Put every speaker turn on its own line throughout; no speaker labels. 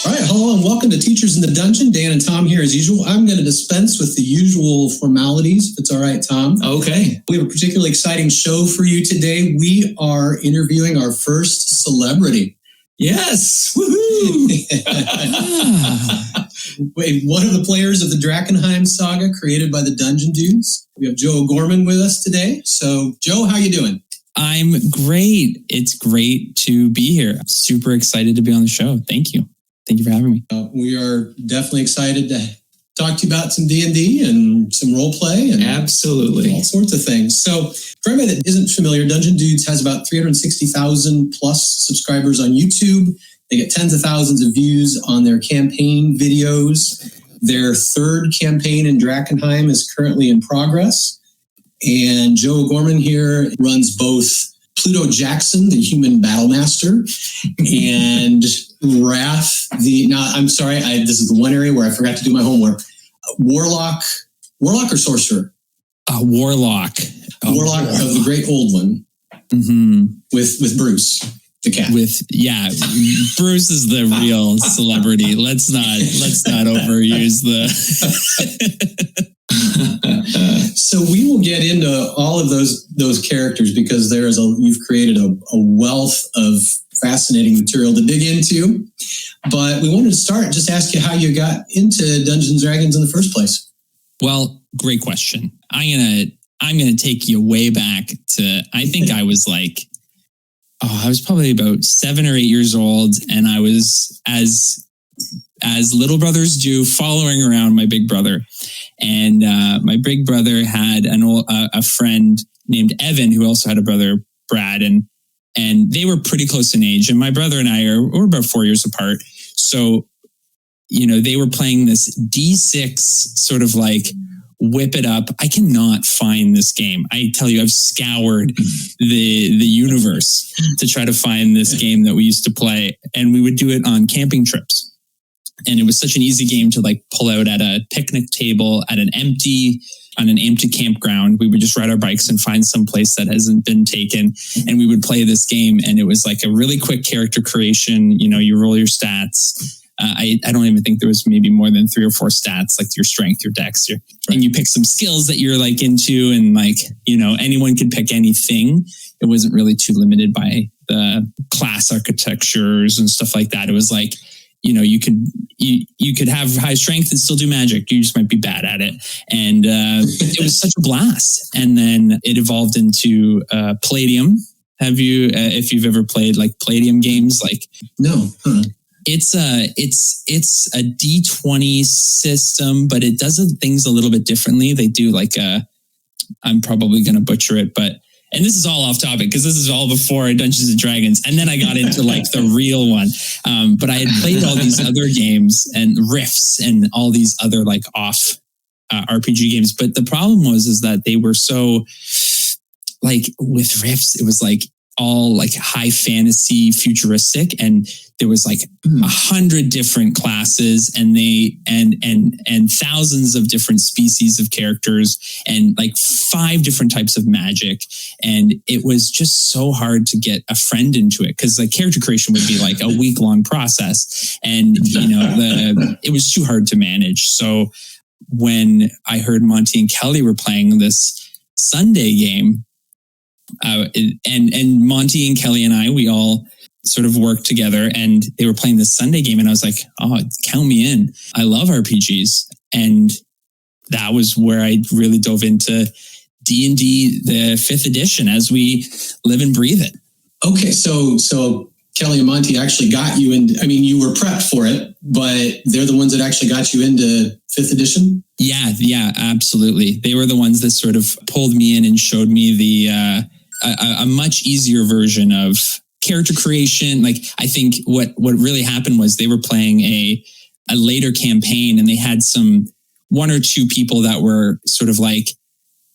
All right, hello and welcome to Teachers in the Dungeon. Dan and Tom here as usual. I'm going to dispense with the usual formalities, if it's all right, Tom.
Okay.
We have a particularly exciting show for you today. We are interviewing our first celebrity.
Yes! Woohoo!
Wait, one of the players of the Drakkenheim saga created by the Dungeon Dudes. We have Joe O'Gorman with us today. So, Joe, how you doing?
I'm great. It's great to be here. I'm super excited to be on the show. Thank you. Thank you for having me.
We are definitely excited to talk to you about some D&D and some role play and
absolutely
all sorts of things. So for everybody that isn't familiar, Dungeon Dudes has about 360,000 plus subscribers on YouTube. They get tens of thousands of views on their campaign videos. Their third campaign in Drakkenheim is currently in progress. And Joe O'Gorman here runs both Pluto Jackson, the human battle master, and Wrath, this is the one area where I forgot to do my homework. Warlock or sorcerer?
Warlock.
Warlock of the Great Old One.
Mm-hmm.
With Bruce, the cat.
Bruce is the real celebrity. Let's not overuse the.
So we will get into all of those characters because you've created a wealth of fascinating material to dig into. But we wanted to start, just ask you how you got into Dungeons and Dragons in the first place.
Well, great question. I'm gonna take you way back to, I think I was I was probably about 7 or 8 years old, and I was as little brothers do, following around my big brother. And my big brother had a friend named Evan, who also had a brother, Brad, and they were pretty close in age. And my brother and I were about 4 years apart. So, they were playing this D6 sort of whip it up. I cannot find this game. I tell you, I've scoured the universe to try to find this game that we used to play. And we would do it on camping trips. And it was such an easy game to pull out at a picnic table on an empty campground. We would just ride our bikes and find some place that hasn't been taken. And we would play this game. And it was a really quick character creation. You roll your stats. I don't even think there was maybe more than 3 or 4 stats, like your strength, your dex, and you pick some skills that you're into. And anyone could pick anything. It wasn't really too limited by the class architectures and stuff like that. It was you could have high strength and still do magic. You just might be bad at it. And it was such a blast. And then it evolved into Palladium. Have you, if you've ever played Palladium games?
No. Huh.
It's a D20 system, but it does things a little bit differently. They do I'm probably going to butcher it, and this is all off topic because this is all before Dungeons and Dragons. And then I got into the real one. But I had played all these other games and Rifts and all these other off RPG games. But the problem was that they were so with Rifts, it was all high fantasy futuristic, and there was 100 different classes and thousands of different species of characters and 5 different types of magic. And it was just so hard to get a friend into it because character creation would be a week-long process, and it was too hard to manage. So when I heard Monty and Kelly were playing this Sunday game, and Monty and Kelly and I, we all sort of worked together, and they were playing this Sunday game, and I was like, oh, count me in. I love RPGs. And that was where I really dove into D&D, the 5th edition, as we live and breathe it. Okay.
So Kelly and Monty actually got you into, you were prepped for it, but they're the ones that actually got you into 5th edition?
Yeah, absolutely. They were the ones that sort of pulled me in and showed me a much easier version of character creation. I think what really happened was they were playing a later campaign, and they had 1 or 2 people that were sort of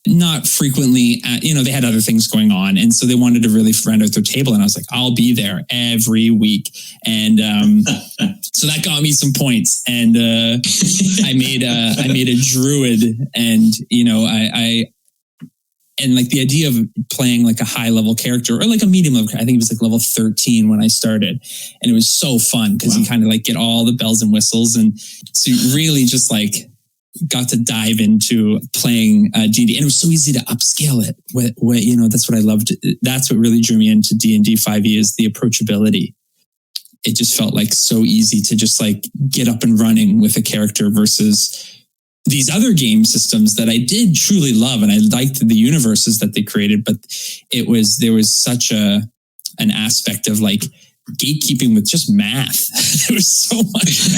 not frequently, they had other things going on. And so they wanted to really rent out their table. And I was like, I'll be there every week. And so that got me some points. And I made a druid, and, and like the idea of playing like a high level character or like a medium level, I think it was like level 13 when I started, and it was so fun because you kind of like get all the bells and whistles, and so you really just like got to dive into playing D&D, and it was so easy to upscale it. That's what I loved. That's what really drew me into D&D 5e is the approachability. It just felt like so easy to just like get up and running with a character versus these other game systems that I did truly love, and I liked the universes that they created, but there was such an aspect of like gatekeeping with just math. There was so much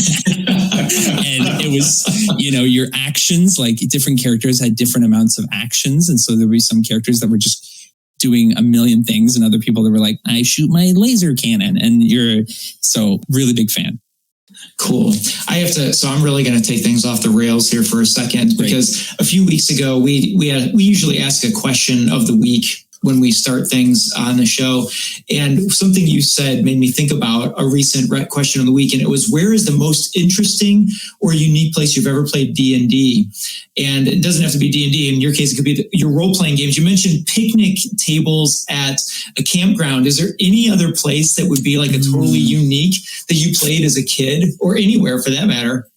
math. And it was, your actions, like different characters had different amounts of actions. And so there were some characters that were just doing a million things, and other people that were like, I shoot my laser cannon. And so really big fan.
Cool. So I'm really going to take things off the rails here for a second, because a few weeks ago, we usually ask a question of the week when we start things on the show. And something you said made me think about a recent question of the week. And it was, where is the most interesting or unique place you've ever played D&D? And it doesn't have to be D&D. In your case, it could be your role-playing games. You mentioned picnic tables at a campground. Is there any other place that would be like a totally unique that you played as a kid, or anywhere for that matter?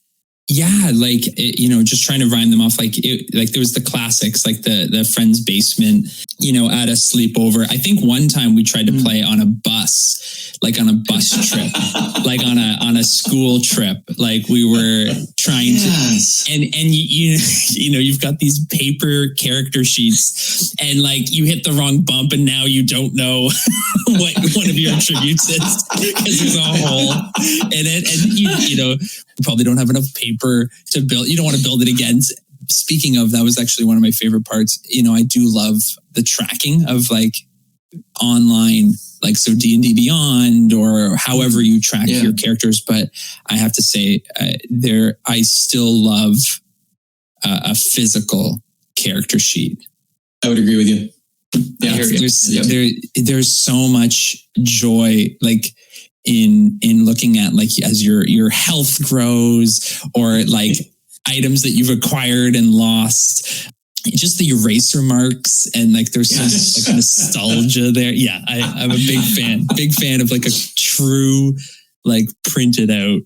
Yeah, like, just trying to rhyme them off. Like there was the classics, like the friend's basement, at a sleepover. I think one time we tried to play on a bus, like on a bus trip, like on a school trip. Like we were trying to, and you've got these paper character sheets, and like you hit the wrong bump, and now you don't know what one of your attributes is because there's a hole in it, and you probably don't have enough paper to build. You don't want to build it again. Speaking of, that was actually one of my favorite parts. I do love the tracking of like online, like so D&D Beyond or however you track your characters. But I have to say, I still love a physical character sheet.
I would agree with you.
Yeah, there's so much joy, like in looking at like as your health grows, or like items that you've acquired and lost, just the eraser marks, and like there's so much like nostalgia there. Yeah, I'm a big fan of like a true like printed out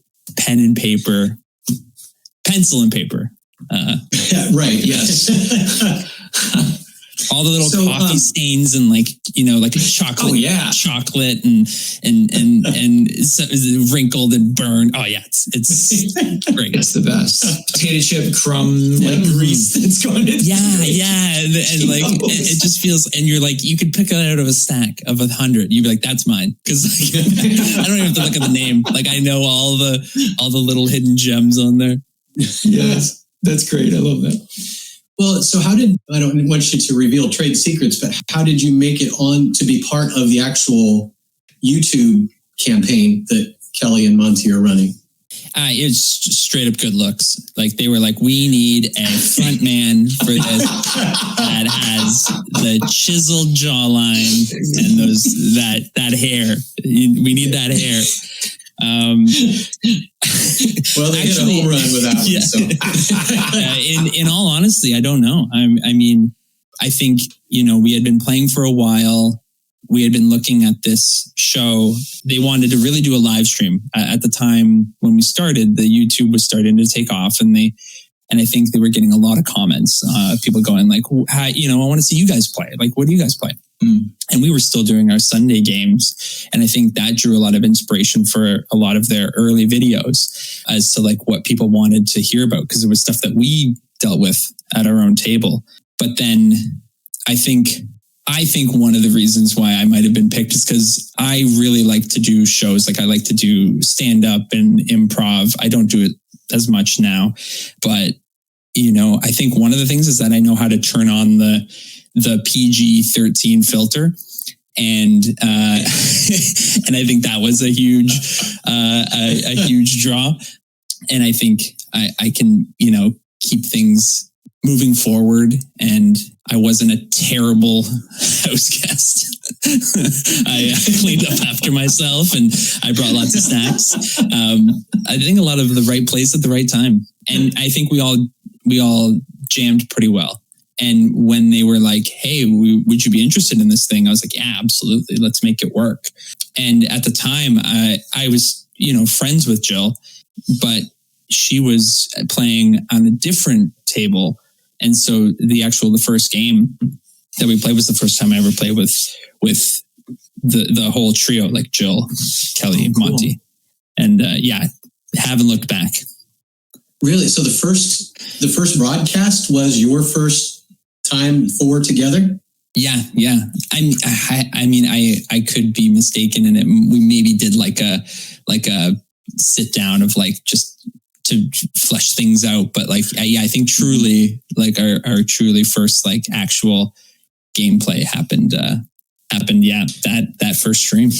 pencil and paper.
Right. Yes.
All the little coffee stains and like like a chocolate, chocolate and wrinkled and burned. Oh yeah, it's great.
It's the best. Potato chip crumb like grease that's going in.
And like it just feels, and you're like, you could pick it out of a stack of 100. You'd be like, that's mine, because like, I don't even have to look at the name. Like I know all the little hidden gems on there.
Yes, that's great. I love that.
Well, so I don't want you to reveal trade secrets, but how did you make it on to be part of the actual YouTube campaign that Kelly and Monty are running?
It's straight up good looks. Like they were like, we need a front man for this that has the chiseled jawline and that hair. We need that hair.
Well, they hit a home run with that one. So.
In all honesty, I don't know. I mean, I think, we had been playing for a while. We had been looking at this show. They wanted to really do a live stream. At the time when we started, the YouTube was starting to take off, and I think they were getting a lot of comments. People going like, I want to see you guys play. Like, what do you guys play? And we were still doing our Sunday games. And I think that drew a lot of inspiration for a lot of their early videos as to like what people wanted to hear about, because it was stuff that we dealt with at our own table. But then I think one of the reasons why I might have been picked is because I really like to do shows. Like I like to do stand up and improv. I don't do it as much now, but I think one of the things is that I know how to turn on the PG-13 filter. And and I think that was a huge draw. And I think I can, keep things moving forward. And I wasn't a terrible house guest. I cleaned up after myself, and I brought lots of snacks. I think a lot of the right place at the right time. And I think we all jammed pretty well. And when they were like, hey, would you be interested in this thing? I was like, yeah, absolutely. Let's make it work. And at the time, I was, friends with Jill, but she was playing on a different table. And so the first game that we played was the first time I ever played with the whole trio, like Jill, Kelly, cool. Monty. And haven't looked back.
Really? So the first broadcast was your first time four together?
Yeah. I mean, I could be mistaken in it. We maybe did like a sit down of like just to flesh things out. But like, I think truly like our truly first like actual gameplay happened. Yeah, that first stream.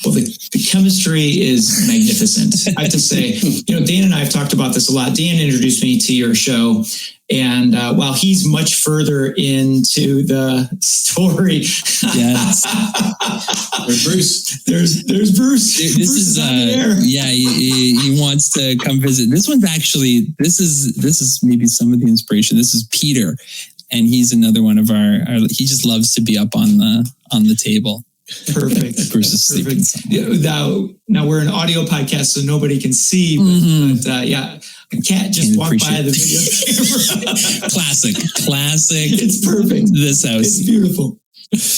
Well, the chemistry is magnificent. I have to say, Dan and I have talked about this a lot. Dan introduced me to your show. And while he's much further into the story,
yes.
There's Bruce.
There's Bruce.
This is he wants to come visit. This one's actually this is maybe some of the inspiration. This is Peter, and he's another one of our he just loves to be up on the table.
Perfect.
Bruce is sleeping.
Now we're an audio podcast, so nobody can see. But a cat just walked by the video camera.
Classic.
It's perfect.
This house.
It's beautiful.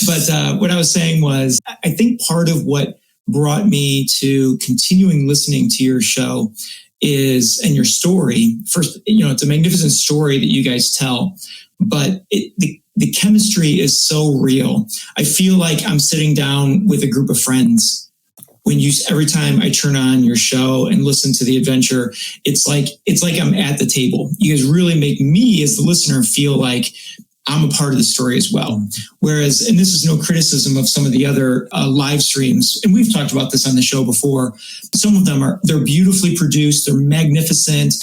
But what I was saying was, I think part of what brought me to continuing listening to your show and your story. First, it's a magnificent story that you guys tell, but the chemistry is so real. I feel like I'm sitting down with a group of friends. Every time I turn on your show and listen to the adventure, it's like I'm at the table. You guys really make me as the listener feel like I'm a part of the story as well. Whereas, and this is no criticism of some of the other live streams, and we've talked about this on the show before. Some of them they're beautifully produced, they're magnificent,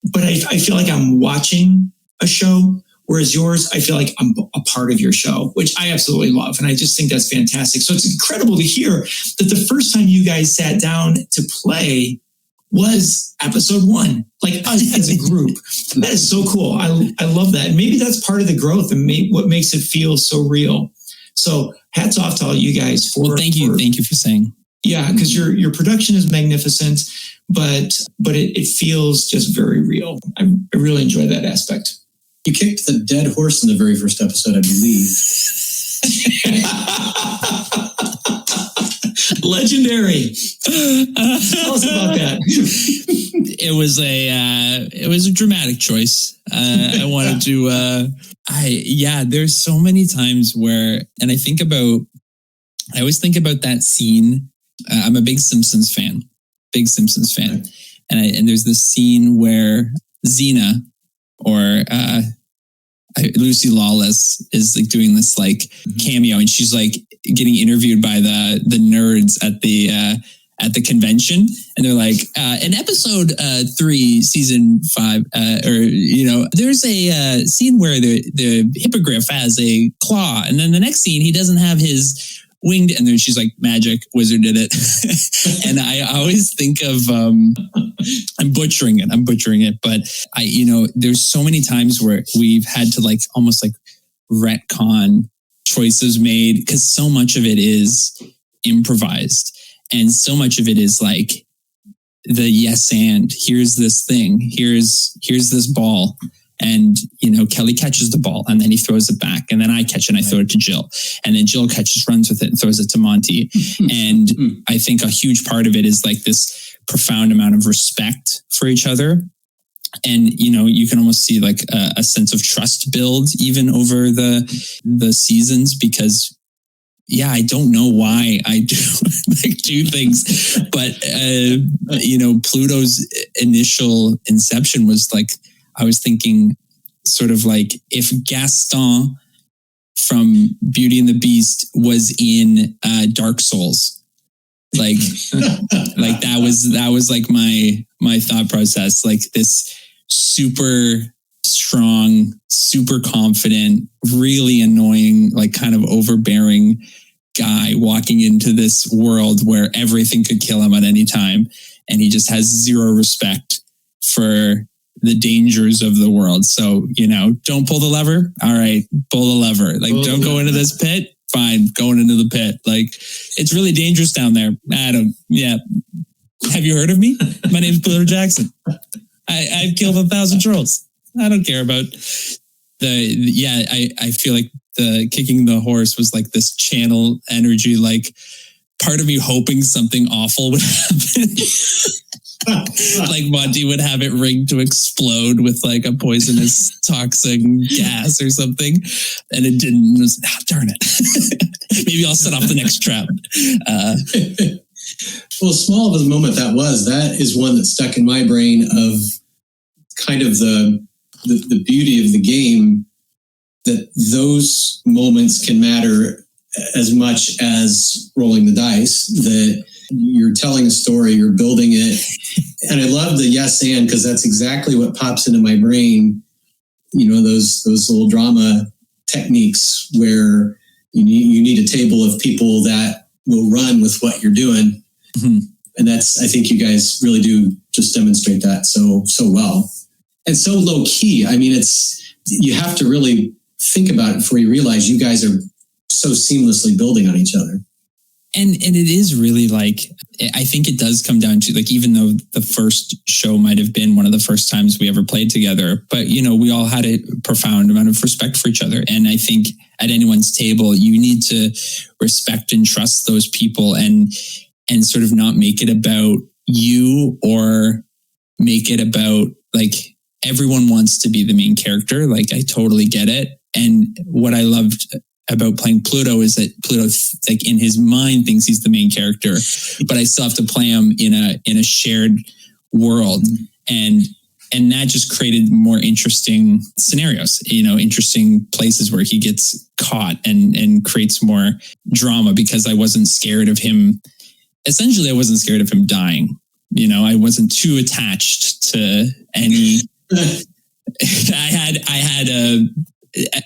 but I feel like I'm watching a show. Whereas yours, I feel like I'm a part of your show, which I absolutely love. And I just think that's fantastic. So it's incredible to hear that the first time you guys sat down to play was episode 1, like us as a group. That is so cool. I love that. And maybe that's part of the growth and what makes it feel so real. So hats off to all you guys for.
Well, thank you. Thank you for saying.
Yeah, because your production is magnificent, but it feels just very real. I really enjoy that aspect.
You kicked the dead horse in the very first episode, I believe.
Legendary. Tell us about that.
It was a dramatic choice. I wanted to. There's so many times where, and I always think about that scene. I'm a big Simpsons fan, and there's this scene where Xena, or Lucy Lawless, is like doing this like cameo, and she's like getting interviewed by the nerds at the convention, and they're like, in episode 3, season 5, there's a scene where the hippogriff has a claw, and then the next scene he doesn't have his winged, and then she's like, magic, wizard did it. And I always think of I'm butchering it, but there's so many times where we've had to like almost like retcon choices made, because so much of it is improvised, and so much of it is like the yes and here's this thing, here's this ball. And, Kelly catches the ball, and then he throws it back, and then I catch it and I throw it to Jill, and then Jill runs with it and throws it to Monty. And I think a huge part of it is like this profound amount of respect for each other. And, you can almost see like a sense of trust build even over the seasons, because I don't know why I do things, but, Pluto's initial inception was like, I was thinking sort of like if Gaston from Beauty and the Beast was in Dark Souls, like that was like my thought process, like this super strong, super confident, really annoying, like kind of overbearing guy walking into this world where everything could kill him at any time, and he just has zero respect for the dangers of the world. So, don't pull the lever. All right, pull the lever. Like, don't go into this pit. Fine, going into the pit. Like, it's really dangerous down there. Have you heard of me? My name's Pluto Jackson. I've killed 1,000 trolls. I don't care about I feel like the kicking the horse was like this channel energy, like part of me hoping something awful would happen. Like Monty would have it rigged to explode with like a poisonous toxic gas or something. And it didn't. It was, darn it. Maybe I'll set off the next trap.
Well, small of a moment that is one that stuck in my brain of kind of the beauty of the game, that those moments can matter as much as rolling the dice, that you're telling a story, you're building it. And I love the yes and, because that's exactly what pops into my brain. Those little drama techniques where you need a table of people that will run with what you're doing. Mm-hmm. And I think you guys really do just demonstrate that so well. And so low key. I mean, you have to really think about it before you realize you guys are so seamlessly building on each other.
And it is really like, I think it does come down to, like, even though the first show might have been one of the first times we ever played together, but, we all had a profound amount of respect for each other. And I think at anyone's table, you need to respect and trust those people and sort of not make it about you, or make it about like everyone wants to be the main character. Like, I totally get it. And what I loved about playing Pluto is that Pluto, like, in his mind, thinks he's the main character, but I still have to play him in a shared world. And that just created more interesting scenarios, interesting places where he gets caught and creates more drama, because I wasn't scared of him. Essentially, I wasn't scared of him dying. I wasn't too attached to any. I had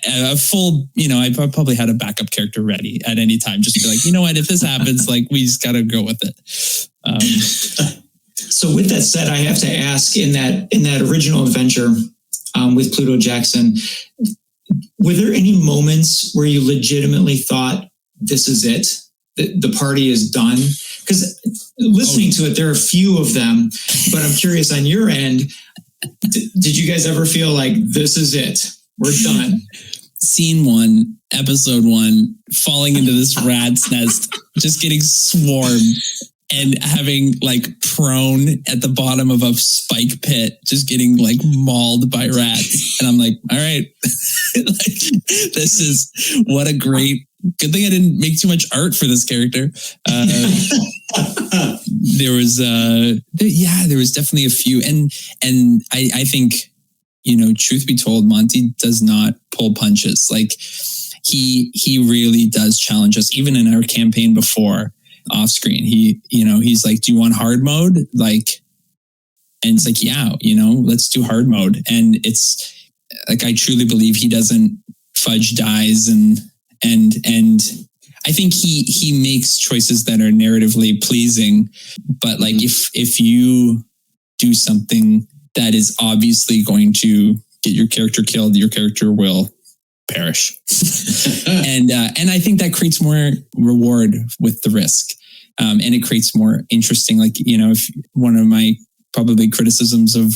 a full, I probably had a backup character ready at any time, just to be like, what, if this happens, like, we just got to go with it.
So with that said, I have to ask, in that original adventure with Pluto Jackson, were there any moments where you legitimately thought, this is it? The party is done? Because listening to it, there are a few of them, but I'm curious on your end, did you guys ever feel like, this is it? We're done?
Scene 1, episode 1, falling into this rat's nest, just getting swarmed and having like prone at the bottom of a spike pit, just getting like mauled by rats. And I'm like, all right, this is what a great, good thing I didn't make too much art for this character. There was definitely a few. And I think, truth be told, Monty does not pull punches. Like, he really does challenge us. Even in our campaign before, off screen, he's like, do you want hard mode? Like, and it's like, yeah, let's do hard mode. And it's like, I truly believe he doesn't fudge dies, and I think he makes choices that are narratively pleasing. But like, if you do something that is obviously going to get your character killed, your character will perish. And I think that creates more reward with the risk. And it creates more interesting, like, if one of my probably criticisms of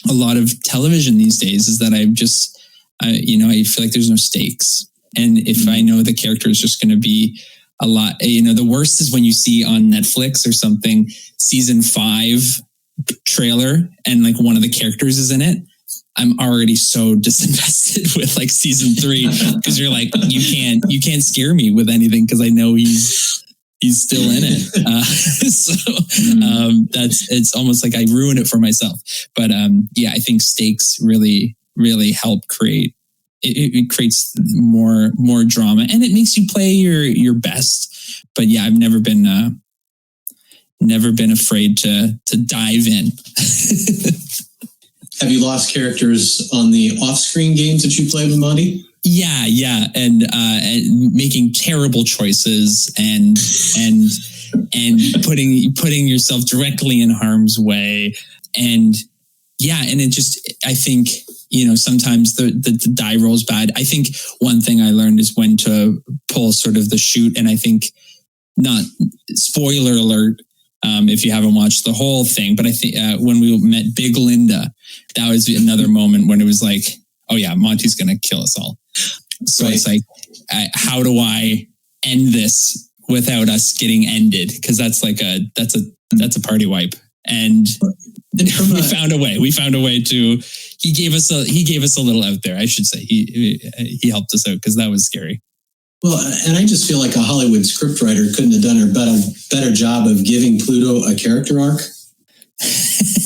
a lot of television these days is that I feel like there's no stakes. And if I know the character is just going to be a lot, the worst is when you see on Netflix or something, season 5 trailer, and like one of the characters is in it. I'm already so disinvested with like season 3, because you're like, you can't scare me with anything, because I know he's still in it. It's almost like I ruin it for myself. But I think stakes really, really help create. It creates more drama, and it makes you play your best. But yeah, I've never been afraid to dive in.
Have you lost characters on the off-screen games that you play with Monty?
Yeah, and making terrible choices and putting yourself directly in harm's way. And Yeah. And it just, I think, sometimes the die roll's bad. I think one thing I learned is when to pull sort of the shoot. And I think, not spoiler alert, if you haven't watched the whole thing, but I think when we met Big Linda, that was another moment when it was like, oh yeah, Monty's going to kill us all. So It's like, how do I end this without us getting ended? Because that's a party wipe. And we found a way. We found a way to. He gave us a little out there. I should say he helped us out because that was scary.
Well, and I just feel like a Hollywood scriptwriter couldn't have done a better job of giving Pluto a character arc,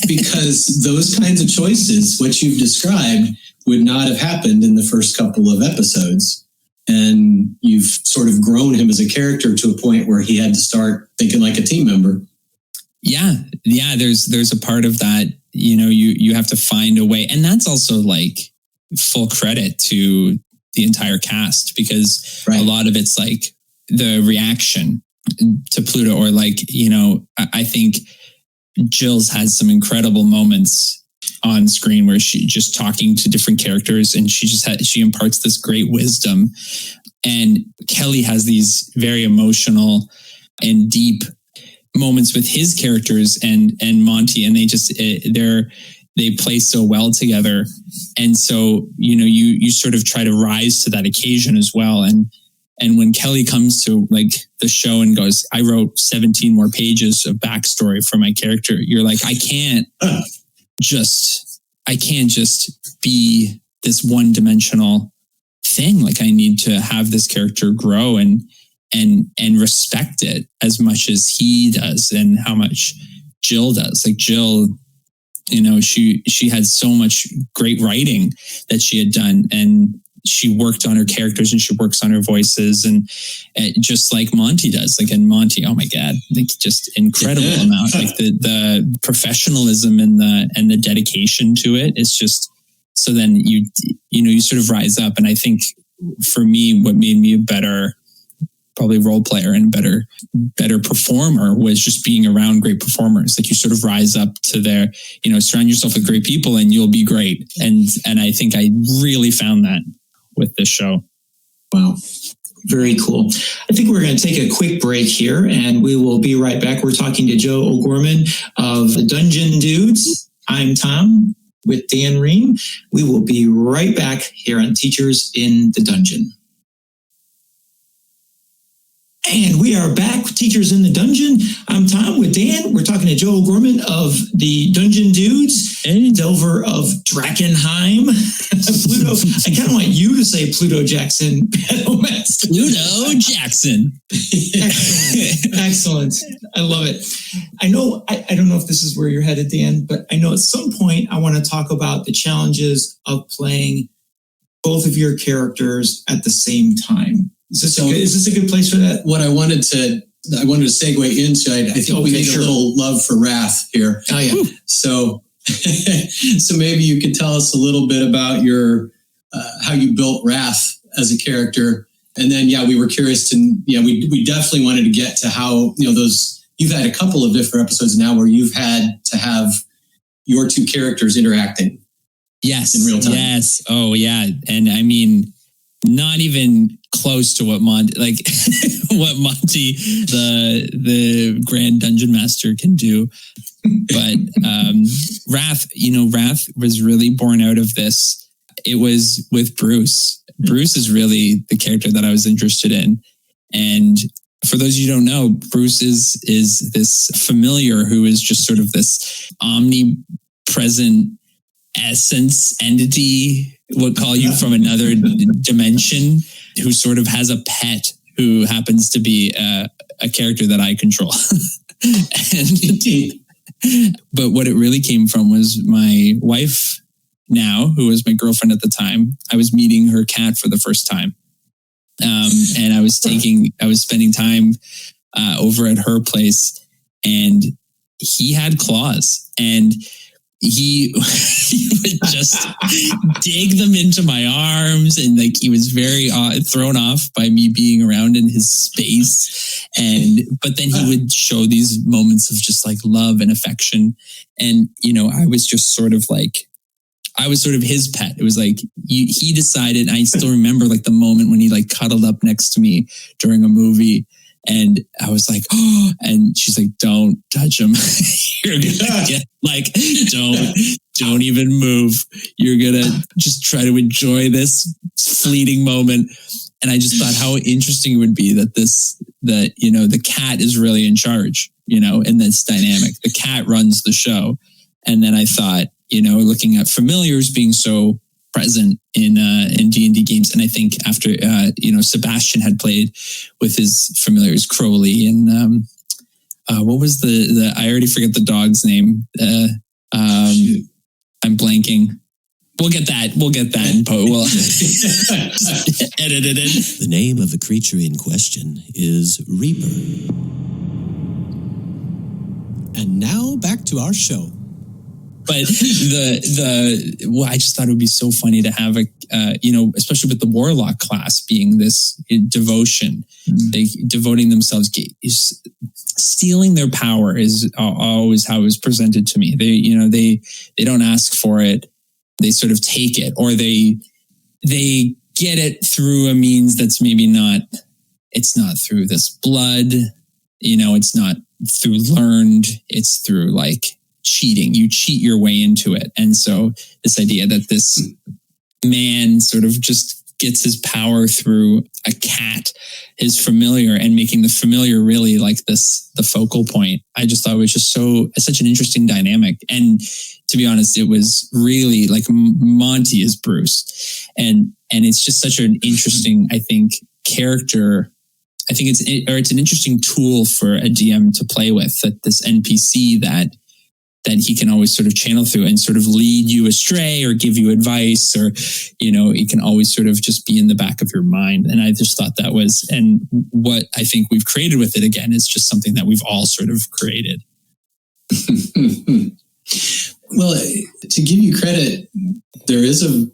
because those kinds of choices, what you've described, would not have happened in the first couple of episodes. And you've sort of grown him as a character to a point where he had to start thinking like a team member. Yeah.
There's a part of that, you have to find a way. And that's also like full credit to the entire cast, because a lot of it's like the reaction to Pluto, or like, I think Jill's had some incredible moments on screen where she just talking to different characters, and she imparts this great wisdom. And Kelly has these very emotional and deep moments with his characters and Monty, and they play so well together. And so, you sort of try to rise to that occasion as well. And when Kelly comes to like the show and goes, I wrote 17 more pages of backstory for my character, you're like, I can't just be this one-dimensional thing. Like, I need to have this character grow and respect it as much as he does, and how much Jill does. Like Jill, she had so much great writing that she had done, and she worked on her characters and she works on her voices, and just like Monty does. Like, and Monty, oh my God, like just incredible amount. Like the professionalism and the dedication to it. It's just, so then you sort of rise up. And I think for me, what made me a better probably role player and better performer was just being around great performers. Like, you sort of rise up to their, surround yourself with great people and you'll be great. And I think I really found that with this show.
Wow. Very cool. I think we're going to take a quick break here and we will be right back. We're talking to Joe O'Gorman of the Dungeon Dudes. I'm Tom with Dan Ream. We will be right back here on Teachers in the Dungeon. And we are back, Teachers in the Dungeon. I'm Tom with Dan. We're talking to Joe O'Gorman of the Dungeon Dudes, Delver of Drakkenheim. Pluto. I kind of want you to say Pluto Jackson.
Pluto Jackson.
Excellent. I love it. I know, I don't know if this is where you're headed, Dan, but I know at some point I want to talk about the challenges of playing both of your characters at the same time. Is this a good place for that?
What I wanted to segue into, I think we need a little love for Wrath here.
Oh yeah.
So maybe you could tell us a little bit about your how you built Wrath as a character, and then we were curious to we definitely wanted to get to how those, you've had a couple of different episodes now where you've had to have your two characters interacting.
Yes.
In real time.
Yes. Oh yeah, and I mean, not even close to what Monty, the Grand Dungeon Master can do. But Wrath was really born out of this. It was with Bruce. Bruce is really the character that I was interested in. And for those of you who don't know, Bruce is this familiar who is just sort of this omnipresent essence entity, we'll call you, from another dimension, who sort of has a pet who happens to be a character that I control. But what it really came from was my wife now, who was my girlfriend at the time. I was meeting her cat for the first time. And I was spending time over at her place, and he had claws. And he would just dig them into my arms, and like he was very thrown off by me being around in his space. But then he would show these moments of just like love and affection, and I was just sort of his pet. It was like he decided. I still remember like the moment when he like cuddled up next to me during a movie. And I was like, oh, and she's like, don't touch him. You're gonna get like, don't even move. You're gonna just try to enjoy this fleeting moment. And I just thought how interesting it would be that the cat is really in charge, in this dynamic. The cat runs the show. And then I thought, looking at familiars being so present in D&D games, and I think after Sebastian had played with his familiars Crowley and what was the I already forget the dog's name. I'm blanking. We'll get that in post. We'll edit it in.
The name of the creature in question is Reaper. And now back to our show.
But I just thought it would be so funny to have especially with the warlock class being this devotion, they devoting themselves, stealing their power is always how it was presented to me. They don't ask for it, they sort of take it, or they get it through a means that's maybe not. It's not through this blood, it's not through learned. It's through like cheating. You cheat your way into it. And so this idea that this man sort of just gets his power through a cat, his familiar, and making the familiar really like the focal point. I just thought it was just such an interesting dynamic. And to be honest, it was really like Monty is Bruce. And it's just such an interesting, I think, character. I think it's an interesting tool for a DM to play with, that this NPC that he can always sort of channel through and sort of lead you astray or give you advice, or, it can always sort of just be in the back of your mind. And I just thought that was, and what I think we've created with it again is just something that we've all sort of created.
Well, to give you credit, there is a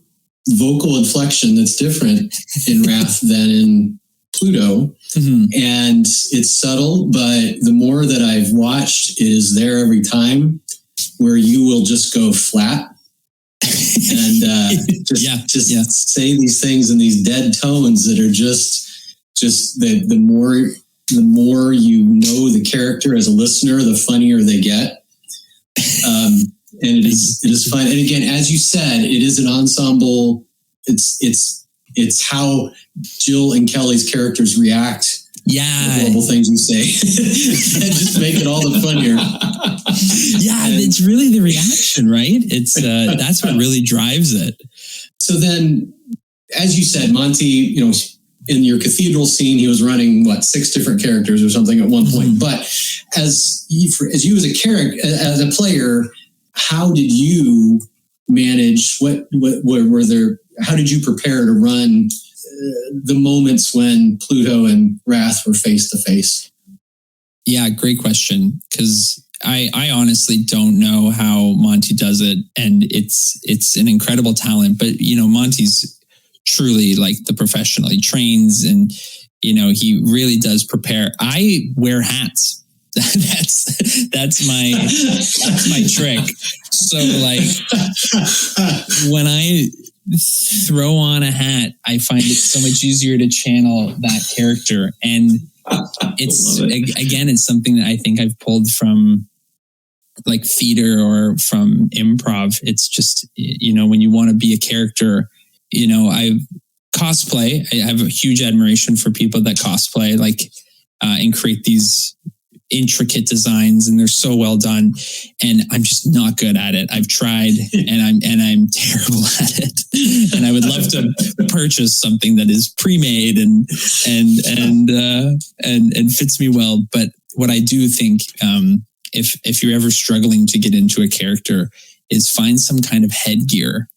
vocal inflection that's different in Wrath than in Pluto. Mm-hmm. And it's subtle, but the more that I've watched, it is there every time, where you will just go flat and just say these things in these dead tones that are just the more you know the character as a listener, the funnier they get. And it is fun. And again, as you said, it is an ensemble. It's how Jill and Kelly's characters react.
Yeah,
the horrible things you say, and just make it all the funnier.
Yeah, it's really the reaction, right? It's that's what really drives it.
So then, as you said, Monty, in your cathedral scene, he was running 6 different characters or something at one point. But as you as a character, as a player, how did you manage? What were there? How did you prepare to run the moments when Pluto and Wrath were face to face?
Yeah, great question. Because I honestly don't know how Monty does it, and it's an incredible talent. But Monty's truly like the professional. He trains, and he really does prepare. I wear hats. That's my trick. So when I throw on a hat, I find it so much easier to channel that character. And it's something that I think I've pulled from theater or from improv. It's just, when you want to be a character, I cosplay. I have a huge admiration for people that cosplay, and create these intricate designs, and they're so well done, and I'm just not good at it. I've tried, and I'm terrible at it. And I would love to purchase something that is pre-made and fits me well. But what I do think, if you're ever struggling to get into a character, is find some kind of headgear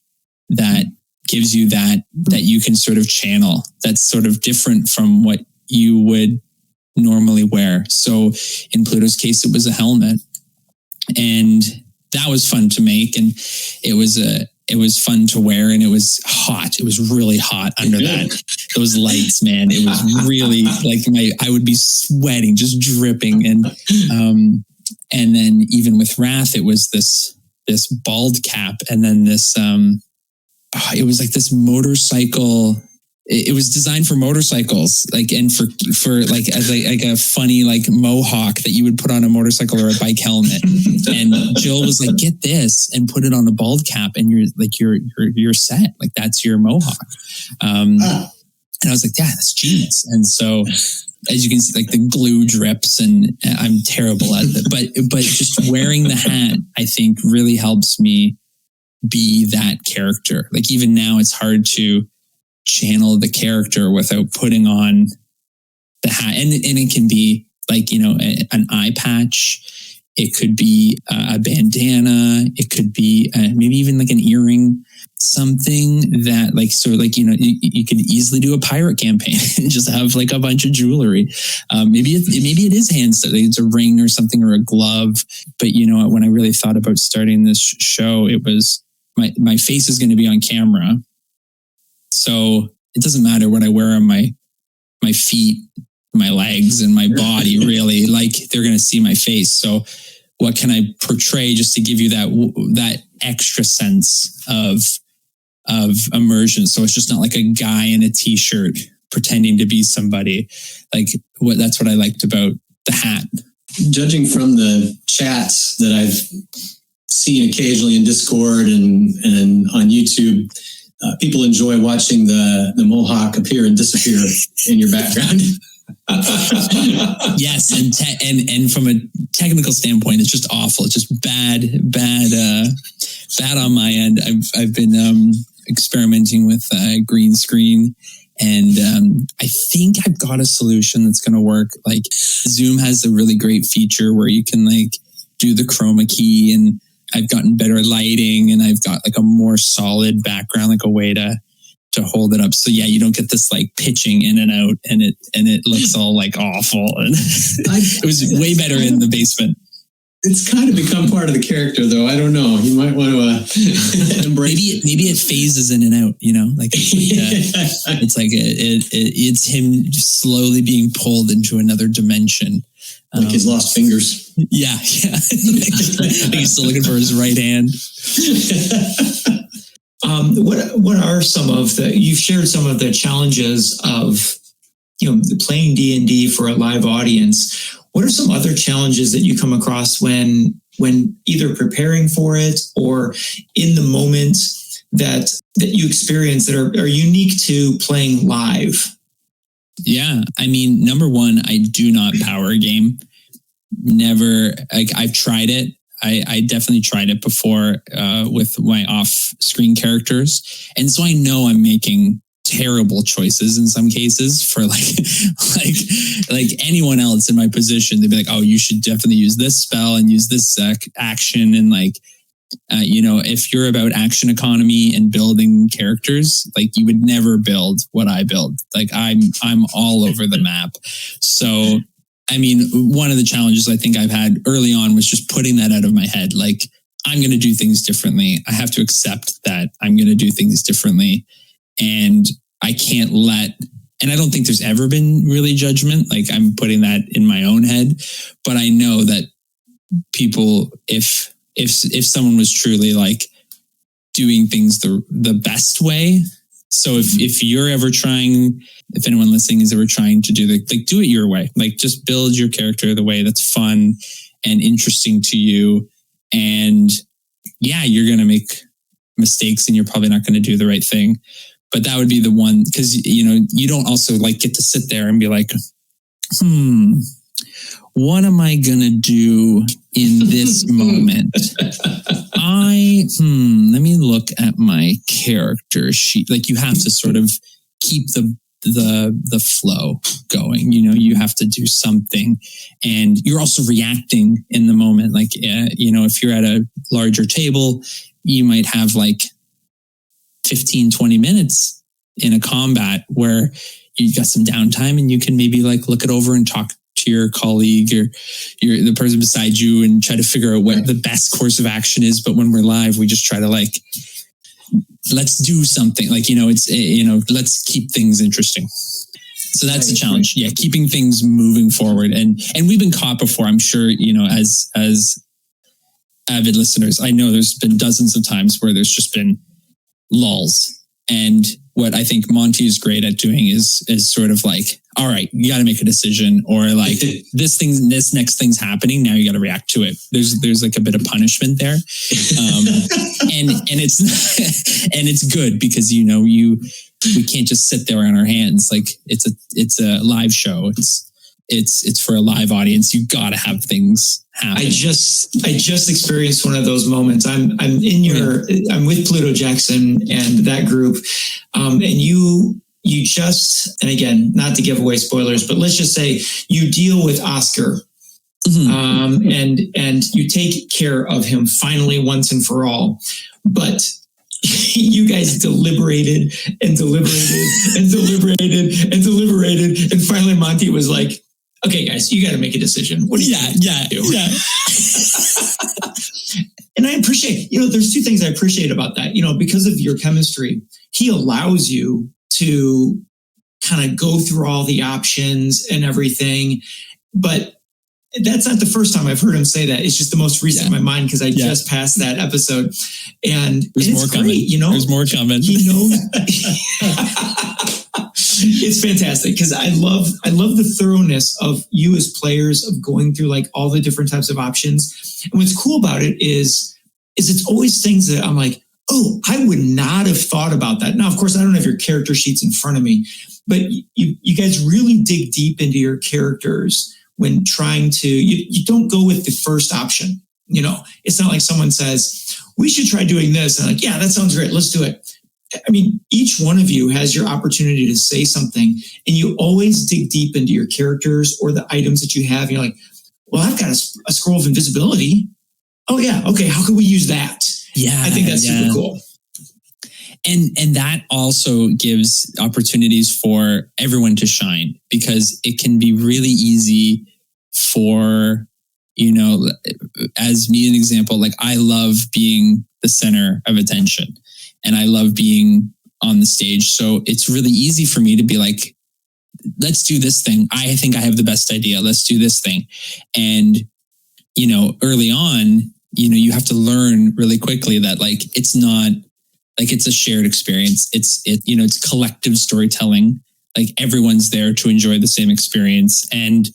that gives you that you can sort of channel. That's sort of different from what you would normally wear. So in Pluto's case, it was a helmet. And that was fun to make, and it was fun to wear, and it was hot. It was really hot under those lights, man. It was really like I would be sweating, just dripping. And then even with Wrath, it was this bald cap. And then this, it was like this motorcycle. It was designed for motorcycles, like, and for like as like a funny like mohawk that you would put on a motorcycle or a bike helmet. And Jill was like, "Get this and put it on a bald cap, and you're set. Like that's your mohawk." And I was like, "Yeah, that's genius." And so, as you can see, like the glue drips, and I'm terrible at it. But just wearing the hat, I think, really helps me be that character. Like even now, it's hard to channel the character without putting on the hat, and it can be like, you know, an eye patch, it could be a bandana, it could be maybe even like an earring, something that like, so like, you know, you could easily do a pirate campaign and just have like a bunch of jewelry. Maybe it is hands, it's a ring or something, or a glove. But you know, when I really thought about starting this show, it was my face is going to be on camera. So it doesn't matter what I wear on my feet, my legs, and my body, really. Like they're going to see my face. So what can I portray just to give you that extra sense of immersion? So it's just not like a guy in a t-shirt pretending to be somebody. Like that's what I liked about the hat.
Judging from the chats that I've seen occasionally in Discord and on YouTube, people enjoy watching the mohawk appear and disappear in your background.
Yes, and from a technical standpoint, it's just awful. It's just bad on my end. I've been experimenting with green screen, and I think I've got a solution that's going to work. Like Zoom has a really great feature where you can like do the chroma key, and I've gotten better lighting, and I've got like a more solid background, like a way to hold it up. So yeah, you don't get this like pitching in and out, and it looks all like awful. And it was way better in the basement.
It's kind of become part of the character, though. I don't know. You might want to embrace.
Maybe it phases in and out. You know, like it's like it's him slowly being pulled into another dimension.
Like his lost fingers.
Yeah. I think he's still looking for his right hand.
What are some of you've shared some of the challenges of, you know, playing D&D for a live audience. What are some other challenges that you come across when either preparing for it or in the moment that you experience that are unique to playing live?
Yeah. I mean, number one, I do not power game. Never. Like I've tried it. I definitely tried it before with my off-screen characters. And so I know I'm making terrible choices in some cases for like anyone else in my position. They'd be like, oh, you should definitely use this spell and use this action. And like, you know, if you're about action economy and building characters, like you would never build what I build. Like I'm all over the map. So, I mean, one of the challenges I think I've had early on was just putting that out of my head. Like I'm going to do things differently. I have to accept that I'm going to do things differently. And I can't and I don't think there's ever been really judgment. Like I'm putting that in my own head, but I know that people, if someone was truly like doing things the best way. So if you're ever trying, if anyone listening is ever trying to do do it your way, like just build your character the way that's fun and interesting to you. And yeah, you're going to make mistakes and you're probably not going to do the right thing. But that would be the one, because, you know, you don't also like get to sit there and be like, what am I going to do in this moment? Let me look at my character sheet. Like you have to sort of keep the flow going. You know, you have to do something, and you're also reacting in the moment. Like, you know, if you're at a larger table, you might have like 15, 20 minutes in a combat where you got some downtime and you can maybe like look it over and talk to your colleague or the person beside you and try to figure out what the best course of action is. But when we're live, we just try to like, let's do something like, let's keep things interesting. So that's the challenge. Yeah. Keeping things moving forward. And we've been caught before. I'm sure, as avid listeners, I know there's been dozens of times where there's just been lulls. And what I think Monty is great at doing is sort of like, all right, you got to make a decision, or like this next thing's happening. Now you got to react to it. There's like a bit of punishment there. And it's good because, we can't just sit there on our hands. Like it's a live show. It's for a live audience. You got to have things happen. I just experienced one of those moments. I'm with Pluto Jackson and that group. And you just, and again, not to give away spoilers, but let's just say you deal with Oscar. Mm-hmm. And you take care of him finally once and for all. But you guys deliberated. And finally Monty was like, okay, guys, you got to make a decision. What do you do? Yeah. And I appreciate, there's two things I appreciate about that. Because of your chemistry, he allows you to kind of go through all the options and everything. But that's not the first time I've heard him say that. It's just the most recent in my mind because I just passed that episode. And there's more coming. There's more coming.
It's fantastic because I love the thoroughness of you as players of going through like all the different types of options. And what's cool about it is it's always things that I'm like, oh, I would not have thought about that. Now, of course, I don't have your character sheets in front of me, but you guys really dig deep into your characters when trying to, you don't go with the first option. It's not like someone says, we should try doing this. And I'm like, yeah, that sounds great. Let's do it. I mean, each one of you has your opportunity to say something, and you always dig deep into your characters or the items that you have. And you're like, well, I've got a scroll of invisibility. Oh yeah. Okay. How can we use that?
Yeah.
I think that's super cool.
And that also gives opportunities for everyone to shine, because it can be really easy for, as me an example, like I love being the center of attention and I love being on the stage. So it's really easy for me to be like, let's do this thing. I think I have the best idea. Let's do this thing. And, early on, you have to learn really quickly that like, it's not like it's a shared experience. It's collective storytelling. Like everyone's there to enjoy the same experience. And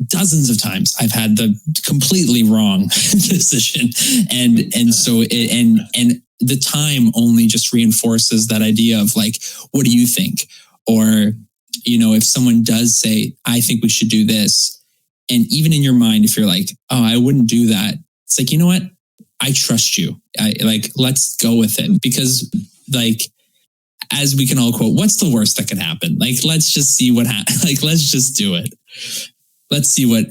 dozens of times I've had the completely wrong decision. And so the time only just reinforces that idea of like, what do you think? Or, if someone does say, I think we should do this. And even in your mind, if you're like, oh, I wouldn't do that. It's like, you know what? I trust you. Let's go with it, because like, as we can all quote, what's the worst that could happen? Like, let's just see what happens. Like, let's just do it. Let's see where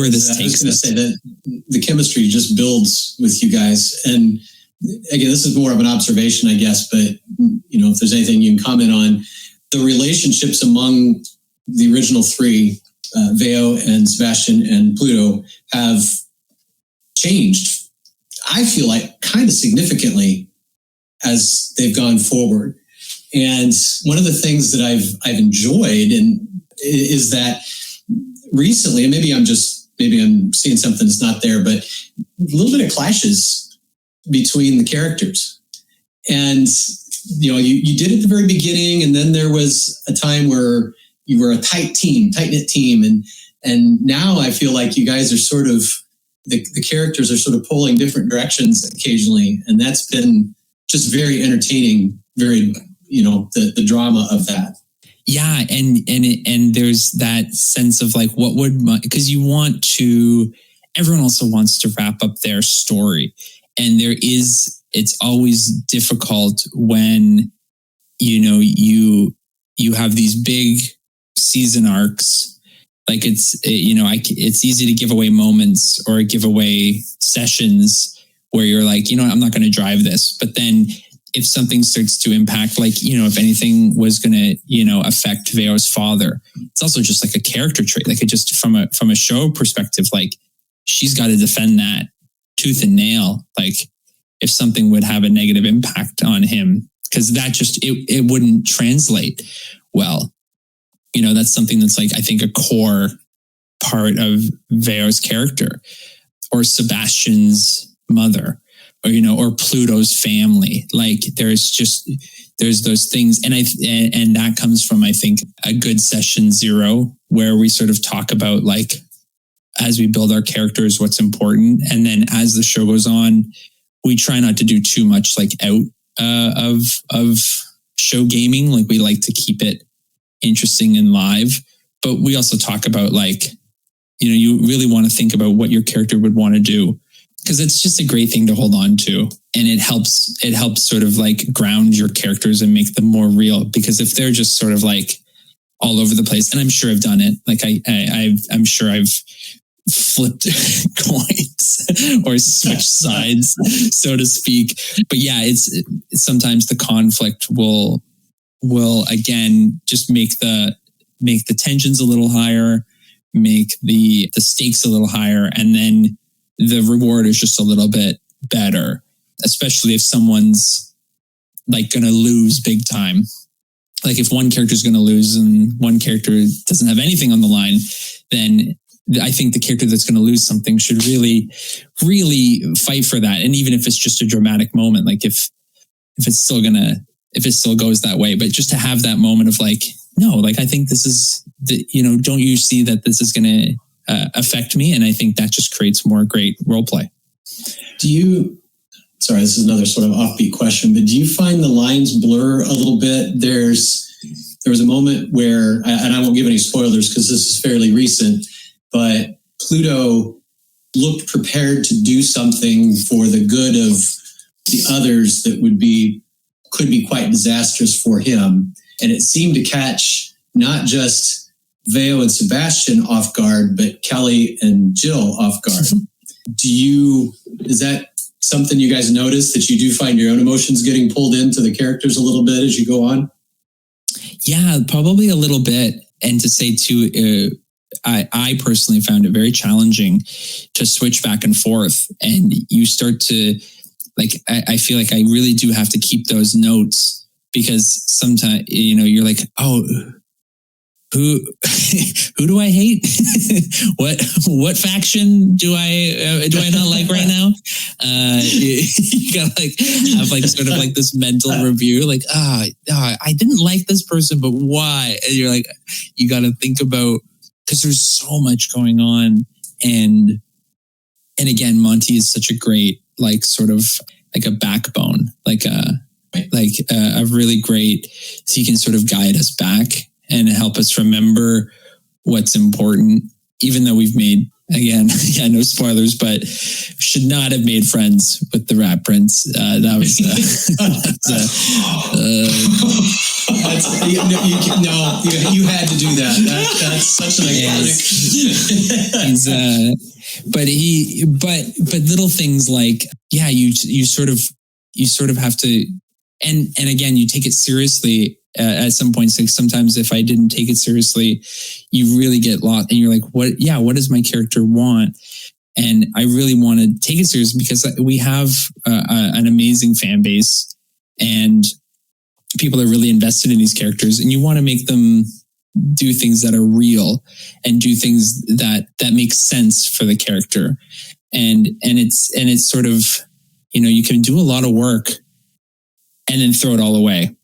this takes us. I was going to say that
the chemistry just builds with you guys. And again, this is more of an observation, I guess, but if there's anything you can comment on, the relationships among the original three, Veo and Sebastian and Pluto, have changed, I feel like, kind of significantly as they've gone forward. And one of the things that I've enjoyed is that recently, and maybe I'm seeing something that's not there, but a little bit of clashes between the characters. And you did it at the very beginning, and then there was a time where you were a tight-knit team, and now I feel like you guys are sort of the characters are sort of pulling different directions occasionally, and that's been just very entertaining. Very, the drama of that.
Yeah, and there's that sense of like, because everyone also wants to wrap up their story, and it's always difficult when you have these big season arcs. Like it's easy to give away moments or give away sessions where you're like, I'm not going to drive this, but then if something starts to impact, like, if anything was going to, affect Veo's father, it's also just like a character trait. Like, it just from a show perspective, like, she's got to defend that tooth and nail. Like, if something would have a negative impact on him, because that just, it wouldn't translate well. That's something that's like, I think, a core part of Veo's character, or Sebastian's mother, or Pluto's family. Like, there's those things. And and that comes from, I think, a good session 0, where we sort of talk about, like, as we build our characters, what's important. And then as the show goes on, we try not to do too much, like, out of show gaming. Like, we like to keep it interesting and live, but we also talk about, like, you really want to think about what your character would want to do, because it's just a great thing to hold on to. And it helps sort of like ground your characters and make them more real. Because if they're just sort of like all over the place, and I'm sure I've done it, like I'm sure I've flipped coins or switched sides, so to speak. But yeah, it's sometimes the conflict will again just make the tensions a little higher, make the stakes a little higher, and then the reward is just a little bit better, especially if someone's like going to lose big time. Like, if one character is going to lose and one character doesn't have anything on the line, then I think the character that's going to lose something should really, really fight for that. And even if it's just a dramatic moment, like if it still goes that way, but just to have that moment of like, no, like, I think this is don't you see that this is going to affect me? And I think that just creates more great role play.
Sorry, this is another sort of offbeat question, but do you find the lines blur a little bit? There was a moment where, and I won't give any spoilers because this is fairly recent, but Pluto looked prepared to do something for the good of the others that could be quite disastrous for him. And it seemed to catch not just Veo and Sebastian off guard, but Kelly and Jill off guard. Is that something you guys notice, that you do find your own emotions getting pulled into the characters a little bit as you go on?
Yeah, probably a little bit. And to say too, I personally found it very challenging to switch back and forth. And you start to, like, I feel like I really do have to keep those notes, because sometimes, you're like, oh, who do I hate? what faction do I not like right now? You gotta like have like sort of like this mental review, like, I didn't like this person, but why? And you're like, you got to think about, because there's so much going on, and again, Monty is such a great, like, sort of like a backbone, like a really great, so he can sort of guide us back and help us remember what's important, even though we've made, again, no spoilers, but should not have made friends with the Rat Prince. That was
you had to do that. That's such an
iconic. But little things like, yeah, you sort of have to, and again, you take it seriously. At some points, like sometimes if I didn't take it seriously, you really get lost, and you're like, what does my character want? And I really want to take it seriously, because we have an amazing fan base, and people are really invested in these characters, and you want to make them do things that are real and do things that make sense for the character. And it's sort of, you can do a lot of work and then throw it all away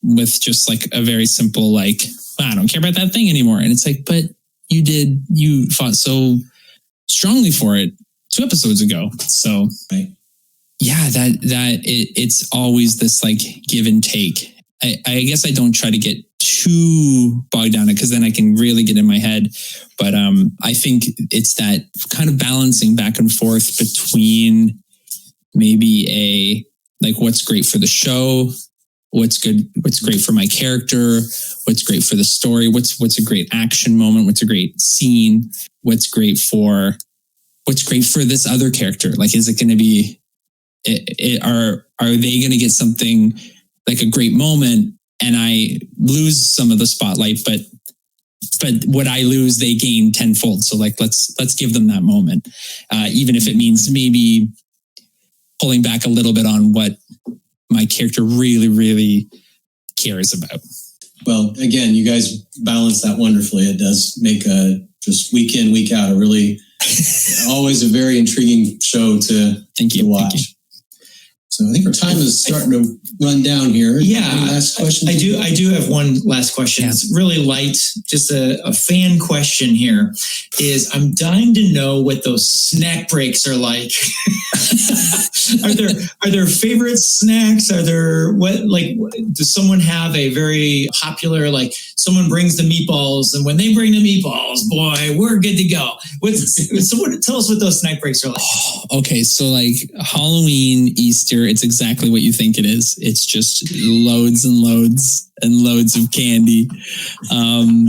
with just like a very simple, like, I don't care about that thing anymore. And it's like, but you fought so strongly for it 2 episodes ago. So
right.
Yeah, it's always this like give and take. I guess I don't try to get too bogged down in it, because then I can really get in my head. But I think it's that kind of balancing back and forth between maybe what's great for the show, what's great for my character, what's great for the story, what's a great action moment, what's a great scene, what's great for this other character. Like, is it going to be are they going to get something like a great moment and I lose some of the spotlight, but what I lose, they gain tenfold. So like, let's give them that moment. Even if it means maybe pulling back a little bit on what my character really, really cares about.
Well, again, you guys balance that wonderfully. It does make just week in, week out, always a very intriguing show to watch.
Thank you.
So I think our time is starting to run down here.
Yeah.
Any last question?
I do have one last question. Yeah. It's really light, just a fan question here. Is I'm dying to know what those snack breaks are like. Are there favorite snacks? Are there does someone have a very popular, like someone brings the meatballs and when they bring the meatballs, boy, we're good to go. Someone tell us what those snack breaks are like.
Oh, okay. So like Halloween, Easter, it's exactly what you think it is. It's just loads and loads and loads of candy. And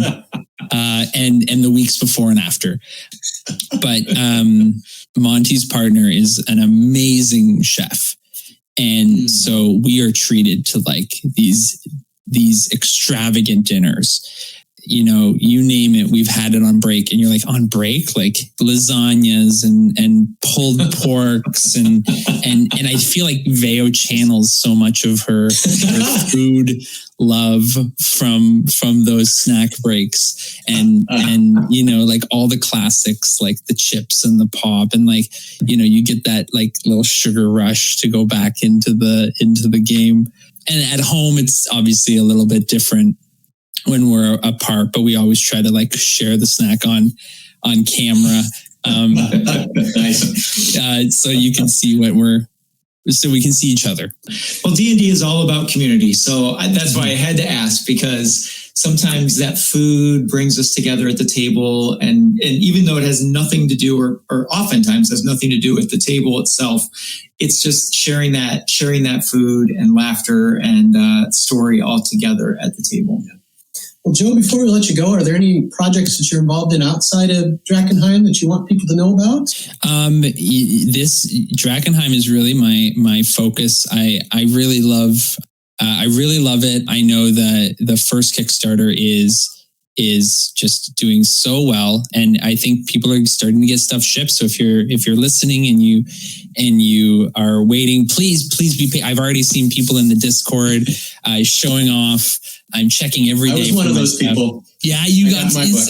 the weeks before and after. But Monty's partner is an amazing chef. And so we are treated to like these extravagant dinners. You know, you name it, we've had it on break. And you're like, on break? Like lasagnas and pulled porks. And I feel like Veo channels so much of her food love from those snack breaks. And you know, like all the classics, like the chips and the pop. And like, you know, you get that like little sugar rush to go back into the game. And at home, it's obviously a little bit different when we're apart, but we always try to like share the snack on camera.
Nice.
So you can see so we can see each other.
Well, D&D is all about community. So that's why I had to ask, because sometimes that food brings us together at the table. And even though it has nothing to do, or oftentimes has nothing to do with the table itself, it's just sharing that food and laughter and story all together at the table.
Well, Joe, before we let you go, are there any projects that you're involved in outside of Drakkenheim that you want people to know about?
This Drakkenheim is really my focus. I really love it. I know that the first Kickstarter is just doing so well, and I think people are starting to get stuff shipped. So if you're listening and you are waiting, please be patient. I've already seen people in the Discord showing off. I'm checking every day. I
was one of those people.
Yeah, you got my book.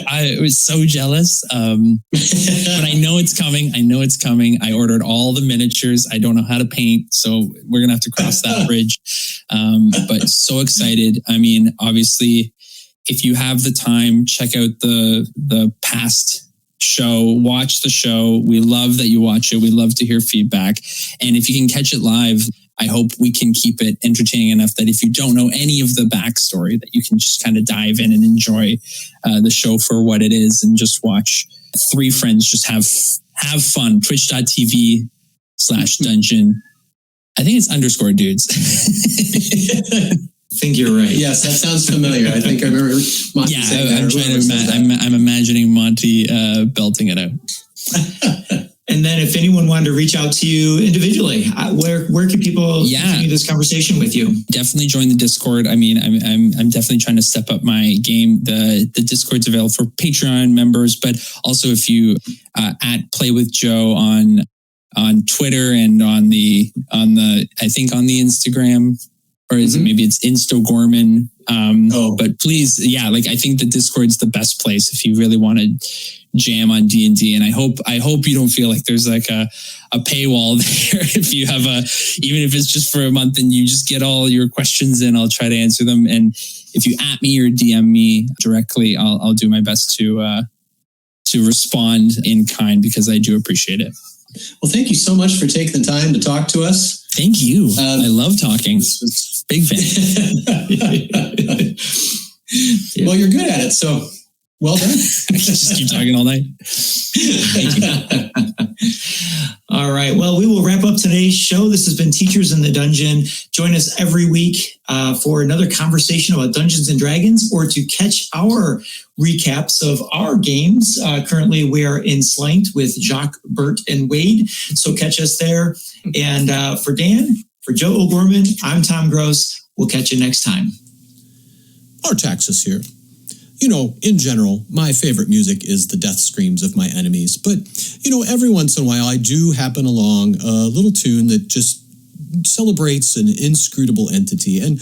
I was so jealous, but I know it's coming. I ordered all the miniatures. I don't know how to paint, so we're gonna have to cross that bridge. But so excited. I mean, obviously, if you have the time, check out the past show, watch the show. We love that you watch it. We love to hear feedback. And if you can catch it live, I hope we can keep it entertaining enough that if you don't know any of the backstory, that you can just kind of dive in and enjoy the show for what it is and just watch three friends just have fun. Twitch.tv/dungeon. I think it's _dudes.
I think you're right.
Yes, that sounds familiar. I think I remember Monty saying that.
I'm imagining Monty belting it out.
And then if anyone wanted to reach out to you individually, where can people continue this conversation with you?
Definitely join the Discord. I mean, I'm definitely trying to step up my game. The Discord's available for Patreon members, but also if you at Play with Joe on Twitter and on the I think on the Instagram, or is it maybe it's Instagorman. But please, I think the Discord's the best place if you really want to jam on D&D. And I hope you don't feel like there's like a paywall there. If you have even if it's just for a month and you just get all your questions in, I'll try to answer them. And if you at me or DM me directly, I'll do my best to respond in kind, because I do appreciate it.
Well, thank you so much for taking the time to talk to us.
Thank you. I love talking. Big fan.
Well, you're good at it. So Well done.
I can just keep talking all night. Thank you.
All right. Well, we will wrap up today's show. This has been Teachers in the Dungeon. Join us every week for another conversation about Dungeons and Dragons, or to catch our recaps of our games. Currently, we are in Slanked with Jacques, Bert, and Wade. So catch us there. And for Dan, for Joe O'Gorman, I'm Tom Gross. We'll catch you next time.
Artaxis here. You know, in general, my favorite music is the death screams of my enemies. But, you know, every once in a while I do happen along a little tune that just celebrates an inscrutable entity. And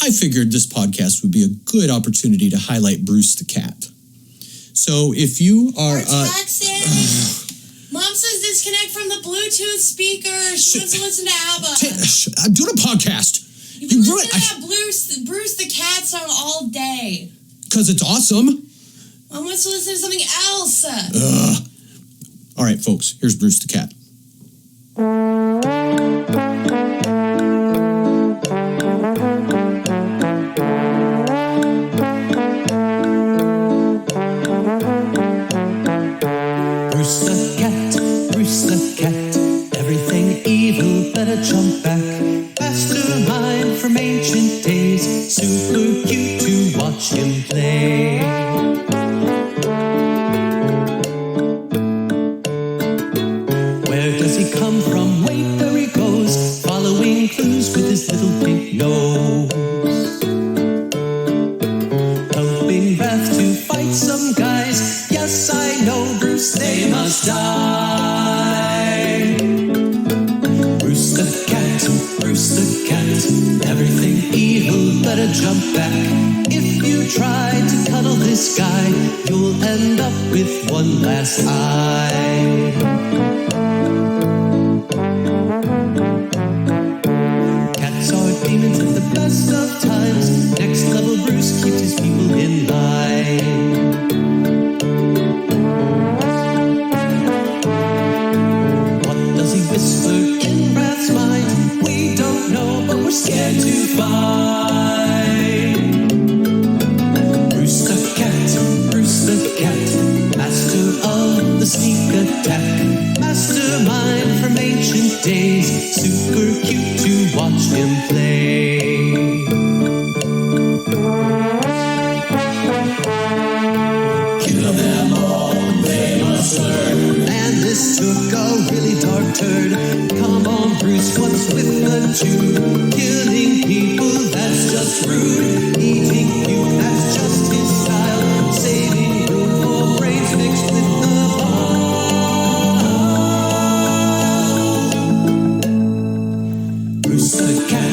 I figured this podcast would be a good opportunity to highlight Bruce the cat. So if you are...
Mom says disconnect from the Bluetooth speaker. She wants to listen to ABBA.
I'm doing a podcast.
You've been listening to that Bruce the cat song all day.
Because it's awesome.
Mom wants to listen to something else.
All right, folks, here's Bruce the cat.
Bruce the cat, everything evil better jump back. Mastermind from ancient days, super cute to watch him play. Where does he come from? Wait, there he goes, following clues with his little pink nose. Helping Wrath to fight some guys. Yes, I know, Bruce, they must die. Bruce the cat, everything evil better jump back. If you try to cuddle this guy, you'll end up with one last eye. Cats are demons at the best of times. Next level Bruce keeps his people in line. What does he whisper in Wrath's mind? We don't know, but we're scared to find. Bruce the cat, master of the sneak attack. Mastermind from ancient days, super cute to watch him play. Kill them all, they must learn. And this took a really dark turn. Come on, Bruce, what's with the Jew? Killing people, that's just rude. Eating puke, that's just his style. Saving room for brains mixed with the bomb. Bruce the cat.